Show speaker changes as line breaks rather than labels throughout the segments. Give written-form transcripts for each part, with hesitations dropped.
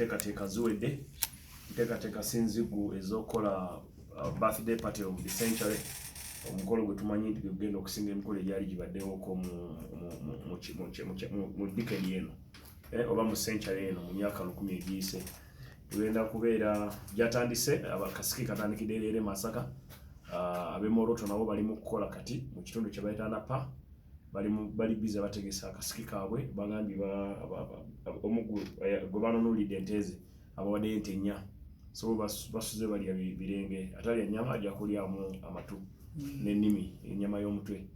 enteekateeka ziwedde enteekateeka sinzigu ez'okukola birthday party of the century omukolo gwe tumanyi nti gugenda okusinga emikolo egyali gibaddewoko mu decade eno oba mu century eno mu myaka 10 egiyise tugenda kubeera gyatandise akasiki katandikidde leero Masaka ab'Moroto nabo bali mu kukola kati mu kitundu kye bayita Napa bali bize bategesa akasiki kaabwe bagambye omugulu gwe banoonulidde enteze abawadde ente 4 so basuze balya birenge atalya nnyama ajja kulyamu amatu n'ennimi ennyama y'omutwe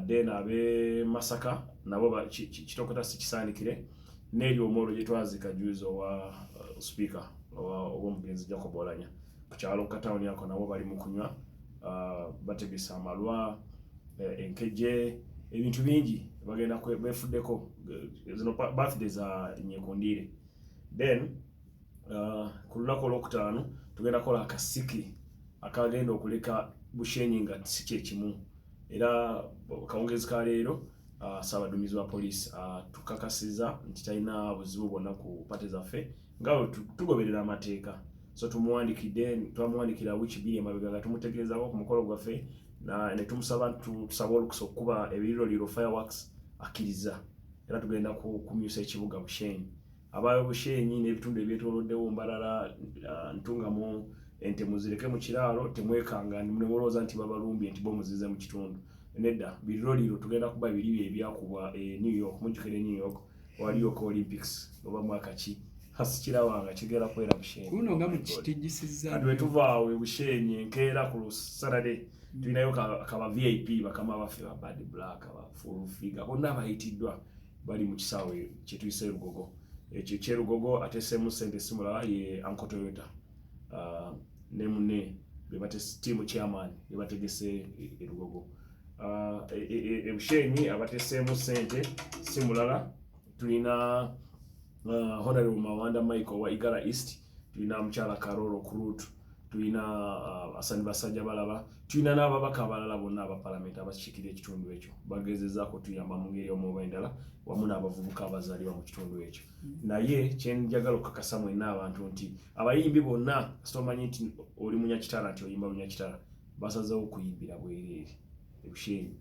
then ab'e Masaka nabo kitokota sikisaanikire n'eri omwolo gye twazika juice owa speaker ow'omugenzi Jacob Olanya ku kyalo katawuni yako nabo bali mu kunywa bategesa amalwa enkejje ebintu bingi bagenda befuddeko zino birthday za Nyekondiire then ku lunaku olwokutaano tugenda kukola akasiki akagenda okuleka Bushenyi nga si kyekimu era kawungezi ka leero Ssaabaduumizi wa poliisi tukakasiza nti talina buzibu bwonna ku pate zaffe nga tugoberera amateeka so twamuwandikira wiki 2 emabega nga tumutegeezako ku mukolo gwaffe ne tumusaba tusaba olukusa okuba ebiriroliro fireworks akkiriza era tugenda kumyusa ekibuga Bushenyi abayo Bushenyi n'ebitundu ebyetooloddewo Mbalala Ntungamu ente muzireke mu kiraalo temwekanga nemulowooza nti babalumbye nti bo muzize mu kitundu nedda biriroliro tugenda kuba biri ebyakubwa New York mujjukire New York waliyo ko Olympics oba mwaka ki hasikirabanga kigera kwera Bushenyi
kuno nga mu kitigisiza
kati wetuvaawe Bushenyi enkeera ku Saturday tulinayo kaba VIP bakama baffe ba Bad Black ba Full Figure bonna bayitiddwa bali mu kisaawe kye tuyise Lugogo ekyo kyerugogo atesemu sente simulala ye Uncle Toyota ne munne bebatese team chairman bebategese Lugogo Bushenyi abatesemu sente simulala tulina Honorable Mawanda Michael wa Igala East tulina Mukyala Karolo Kurut tulina Asani Basajja Balaba tulina n'ababaka abalala bonna aba parliament abakiikirira ekitundu ekyo bagezezaako tuyamba mu ngeri omu oba endala wamu n'abavubuka abazaalibwa mu kitundu ekyo naye kyenjagala okukakasa mwenna abantu nti abayimbi bonna sitomanyi nti oli munyakitala nti oyimba munyakitala basazeewo okuyimbira bwereere Bushenyi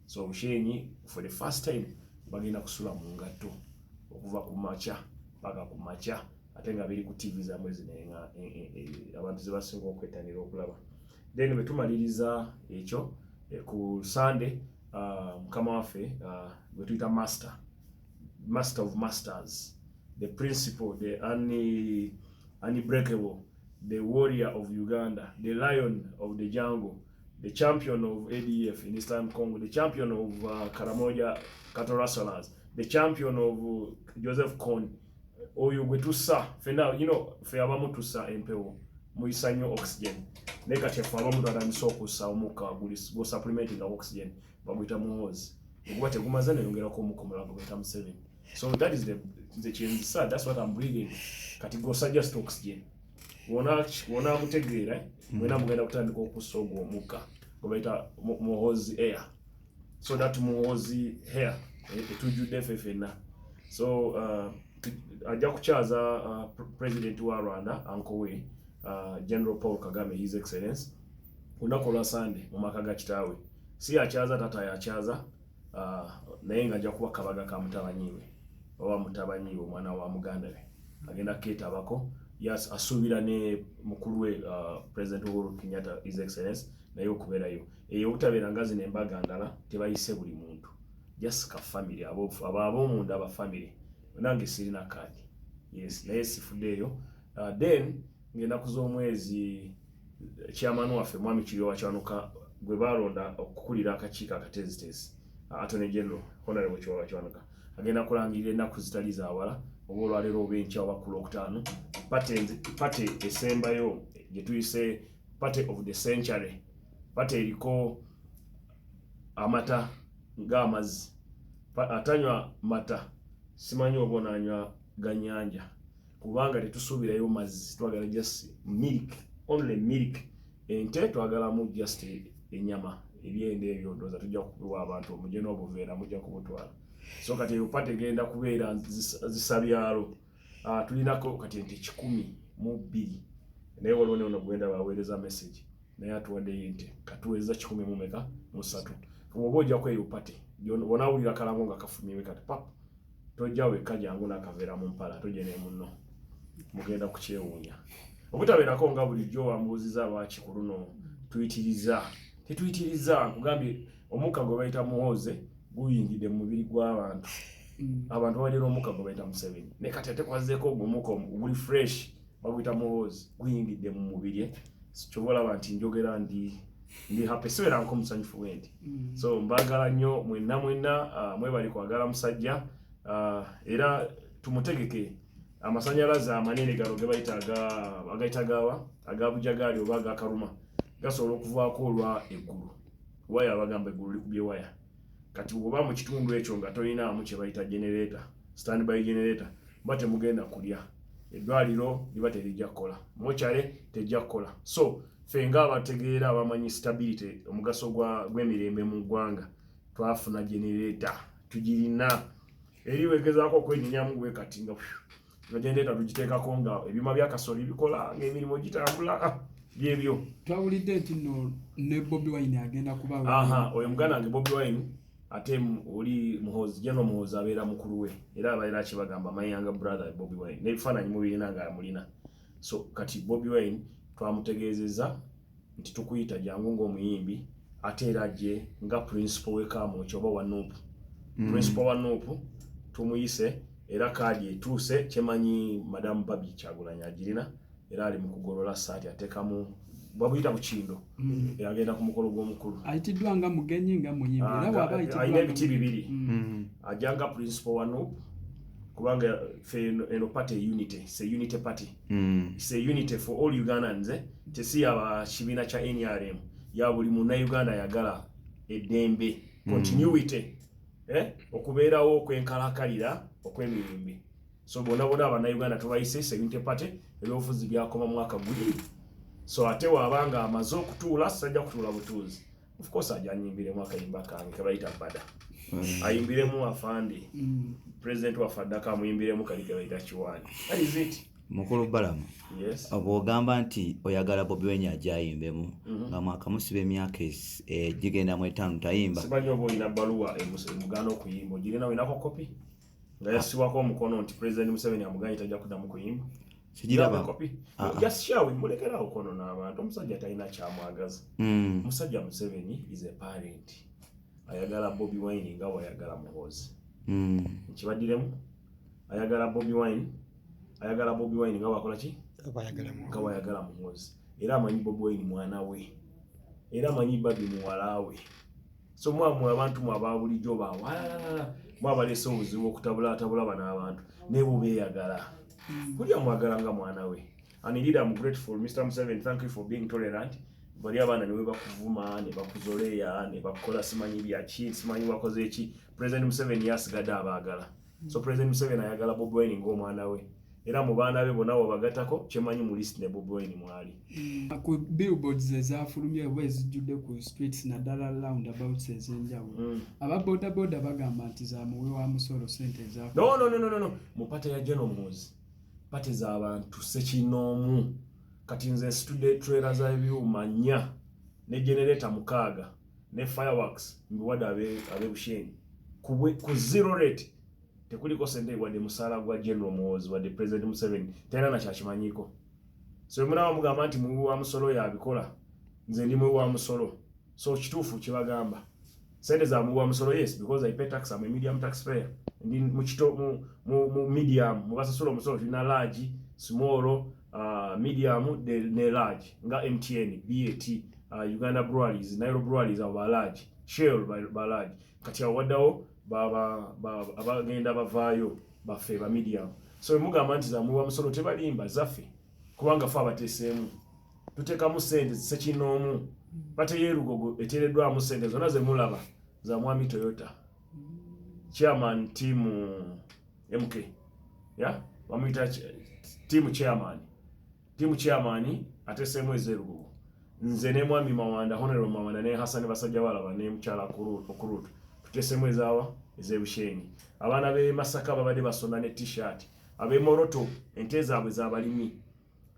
so Bushenyi for the first time bagenda kusula mu ngatto okuva ku makya paka ku makya ate nga biri ku TV za mwezi nenga abantu zebasinga okwettanira okulaba then betumaliriza ekyo ku Sunday mukama waffe gwe tuyita master of masters the principal the unbreakable the warrior of Uganda the lion of the jungle the champion of ADF in Eastern Congo the champion of Karamoja Katorasolas the champion of Joseph Kony oyo gwe tussa fena fe abamu tussa empewo muyisa nnyo oxygen naye kati efe abamu twatandise okussa omukka go supplementing oxygen baguyita Muhoozi okuba tegumaze neyongerako omukka omulala guyita Museveni so that is the change sir that's what I'm breathing kati go suggest oxygen wona mutegeera mwena mugenda kutandika okussa ogwo omukka gwebayita Muhoozi air so that Muhoozi hair etujjudde ffe fenna so ajja kukyaza president wa Rwanda uncle we General Paul Kagame his excellence lunaku lwa Sunday mu maka ga kitaawe si akyaza tata yakyaza naye nga ajja kuba kabaga ka mutabanyiwe oba mutabanyiwe omwana wa muganda we agenda keetabako yes asuubira ne mukulu we president Uhuru Kenyatta his excellence naye okubeerayo eyo obutabeera nga zino embaga ndala tebayise buli muntu just ka family ab'omunda aba family nange sirina kadi yes naye sifuddeeyo then ngenda kuz'omwezi chairman waffe mwami Kiryowa Kyanuka gwe balonda okukulira akakiiko akatezitezi Attorney General Honorable Kiryowa Kyanuka agenda kulangirira ennaku zitali zaawala oba olwaleero oba enkya oba ku Lwokutaano pate esembayo gye tuyise party of the century pate eriko amata ng'amazzi atanywa mata simanyi oba onanywa ganyanja kubanga tetusuubirayo mazzi twagala just milk only milk ente twagalamu just enyama ebyende ebyo ndooza tujja kuwa abantu omuje n'obuveera mujja kubutwala so kati eyo pate genda kubeera zisabyalo tulinako kati ente 102 naye waliwo ne gwenda baweereza message naye atuwaddeyo ente katuweereza 113 oba ojja kweyupate wonawulira kalango nga kafumiwe kati papa tojja wekka jangu n'akaveera mu mpala tojja ne munno mugenda kukyewuunya obutabeerako nga bulijjo wambuuziza lwaki ku luno tetuyitiriza nkugambye omukka gwe bayita Muhoozi guyingidde mu mubiri gw'abantu abantu babalira omukka gwe bayita Museveni ne kati ate kwazzeeko ogw'omukka oguli fresh baguyita Muhoozi guyingidde mu mubiri kyova olaba nti njogera ndi happy sibeera nko musanyufu bwendi so mbagala nnyo mwenna mwebali kwagala musajja era tumutegeke amasanyalaze amanene gano ge bayita agayitagawa agabujagaali oba agakaluma gasobola okuvaako olwa eggulu waya abagamba eggulu likubye waya kati oba mu kitundu ekyo nga tolinaamu kye bayita generator standby generator mba temugenda kulya eddwaliro liba terijja kukola mokyale tejja kukola so ffe ng'abategeera abamanyi stability omugaso gw'emirembe mu ggwanga twafuna generator tugirina eri wegezaako okwenyinyamu gwe kati nga generator tugiteekako nga ebyuma bya kasooli bikola ng'emirimu gitambula byebyo
twawulidde nti no ne Bobi Wine agenda kuba
oyo muganda wange Bobi Wine ate oli Muhoozi General Muhoozi abeera mukulu we era abaera kibagamba my younger brother Bobi Wine n'ebifaananyi mubirina nga amulina so kati Bobi Wine twamutegeezezza nti tukuyita jangu ng'omuyimbi ate era ajje nga principal w'ekaamoki oba wa Nuupu principal wa Nuupu tumuyise era kaadi etuuse kyemanyi Madamu Babi Kyagulanyi agirina era ali mu kugolola ssaati ateekamu babuyita bukindo agenda ku mukolo gw'omukulu
ayitiddwa nga mugenyi nga muyimbi era waba
ayina ebiti bibiri ajja nga principal wa Nuupu kubanga eno party unity c'est unity party c'est unity for all Ugandans tesi yaba kibiina kya NRM ya buli munnauganda yagala eddembe continuity okubeerawo okwenkalakalira okw'emirembe so bonna abannauganda tubayise c'est unity party ebyobufuzi byakoma mwaka guli so ate waabanga amaze okutuula sajja kutuula butuuzi of course ajanyimbiremu akayimba kange kebayita bada ayimbiremu afande president wa Fadaka amuyimbiremu kali kebayita Kiwani that is it
mukulu Balamu
yes
obwogamba nti oyagala Bobi Wine ajayimbemu nga mwaka musibe emyaka gigenda mu 5 tayimba
sibanyi oba olina bbaluwa emugana okuyimba ogirina wenako kopi nga yasiwako omukono nti president Museveni amuganye tajja kuddamu kuyimba
sijiraba
kopi just share mulekerawo kono n'abantu omusajja talina kyamwagaza musajja Museveni is a parent ayagala Bobi Wine nga wayagala Muhoozi nkibaddiremu ayagala Bobi Wine nga wakola ki nga wayagala Muhoozi era amanyi Bobi Wine mwana we era amanyi Babi muwala we so mwamu abantu mwababulijjo bawala mwabaleese obuzibu okutabulatabula bano abantu ne bubeeyagala kulya mwagala nga mwana we and indeed I'm grateful Mr. Museveni, thank you for being tolerant bali abaana niwe bakuvuma ne bakuzoleya ne bakola simanyi byaki simanyi bakoze eki President Museveni yasigadde abaagala so President Museveni ayagala Bobi Wine ng'omwana we era mu baana be bonna bagatako kyemanyi mu list ne Bobi Wine mwali
ku billboards ezafulumye bwe zijjudde ku streets naddala roundabouts ez'enjawulo aba boda bagamba nti zamuwe wa musolo sente ezafu
no mu pate ya General Muhoozi pate z'abantu sekinoomu kati nze nsitudde trailer za ebyuma 4 ne generator 6 ne fireworks mbiwadde ab'Ebushenyi ku zero rate tekuliko sente wadde musaala gwa General Muhoozi wadde President Museveni tena na kyakimanyiko so muna bamugamba nti muwi wa musolo yabikola nze ndi muwi wa musolo so kituufu kibagamba sente za muwi wa musolo yes because I pay tax I'm a medium taxpayer ndi mu medium mubasasula omusolo tulina large small medium ne large nga MTN BAT Uganda Breweries Nairo Breweries aba large Shell ba large kati awaddawo abagenda bavaayo baffe ba medium so mugamba nti zamuwi wa musolo tebalimba zaffe kubanga fe abateeseemu tuteekamu sente sekinoomu pate y'erugogo eteereddwamu sente zonna ze mulaba za mwami Toyota chairman team MK bamuyita team chairman ateeseemu ez'erugogo nze ne mwami Mawanda Honorable Mawanda ne Hassan basajja balaba ne mukyala okurutu tuteeseemu ezaawa ez'Ebushenyi abaana be Masaka babadde basonda ne t-shirt ab'emoroto ente zaabwe z'abalimi.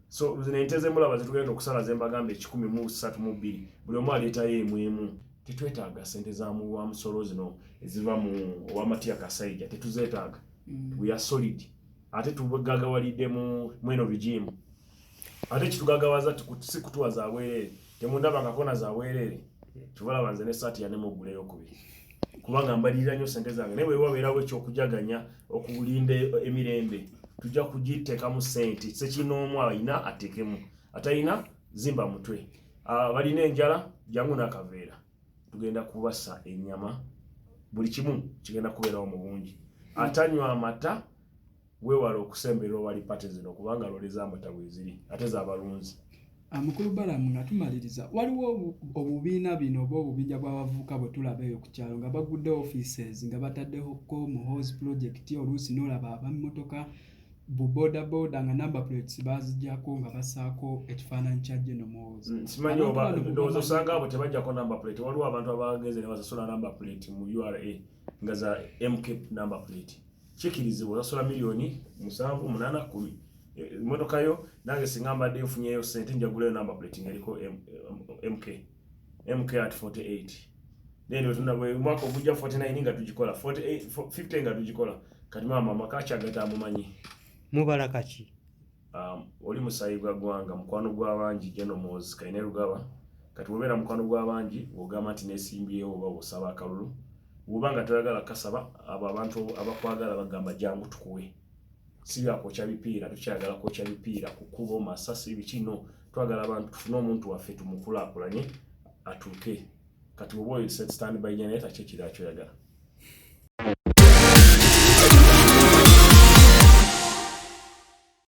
So zino ente z'emulaba zetugenda okusala zembagamba 132 buli omu aleetayo emu. Tetwetaaga sente za wa musolo zino eziva mu Wamatiya Kasaija, tetuzeetaaga. We are solid. Ate tugagawalidde mu eno regime. Ate kitugagawaza si kutuwa za bwerere. Temundaba kakona za bwerere. Tubalaba nze ne saati ya nemo guleyo kubi. Kubanga mbalira nnyo sente zange. Naye bwe wabeerawo ekyokujaganya okulinda emirembe. Tujja kugiteekamu sente. Sekinoomu alina ateekemu. Atalina zimba mutwe. Balina enjala jangu n'akaveera. Tugenda kubasa ennyama. Buli kimu kigenda kubeerawo mu bungi. Atanywa amata weewala okusemberera wali pate zino kubanga lole z'amata bwe ziri ate z'abalunzi.
Mukulu Balamu nga tumaliriza waliwo obubiina bino oba obubinja bw'abavubuka bwe tulaba eyo ku kyalo nga bagudde offices nga bataddeho ko Muhoozi project oluusi n'olaba abammotoka bu boda nga number plates bazijjako nga basaako ekifaananyi kya General Muhoozi.
Simanyi oba ndowooza osanga abo tebajjako number plate. Waliwo abantu abagenze ne basasula number plate mu URA nga za MK number plate. Kikirizibwa osasula milioni 7, 8, 10. Motoka yo nange singa mbadde nfunyeyo sente njaguleyo number plate ngaliko MK at 48. Then tunabwe mwaka ogujja 49 nga tugikola 50 nga tugikola kati mama kachagata mumanyi
mubala kaki
oli musayibwa gwanga mukwano gw'abangi General Muhoozi kaine rugaba kati wobera mukwano gw'abangi ogamba nti nesimbyewo oba osaba akalulu ubanga toyagala kasaba abo abantu abakwagala bagamba jangu tukuwe. Sibi akocha bipiira tukyagala kocha bipiira kukubo masasi bikino twagala abantu tufuna omuntu waffe tumukulakulanye atuuke kati oboyi set stand by generator kye kira kyoyagala.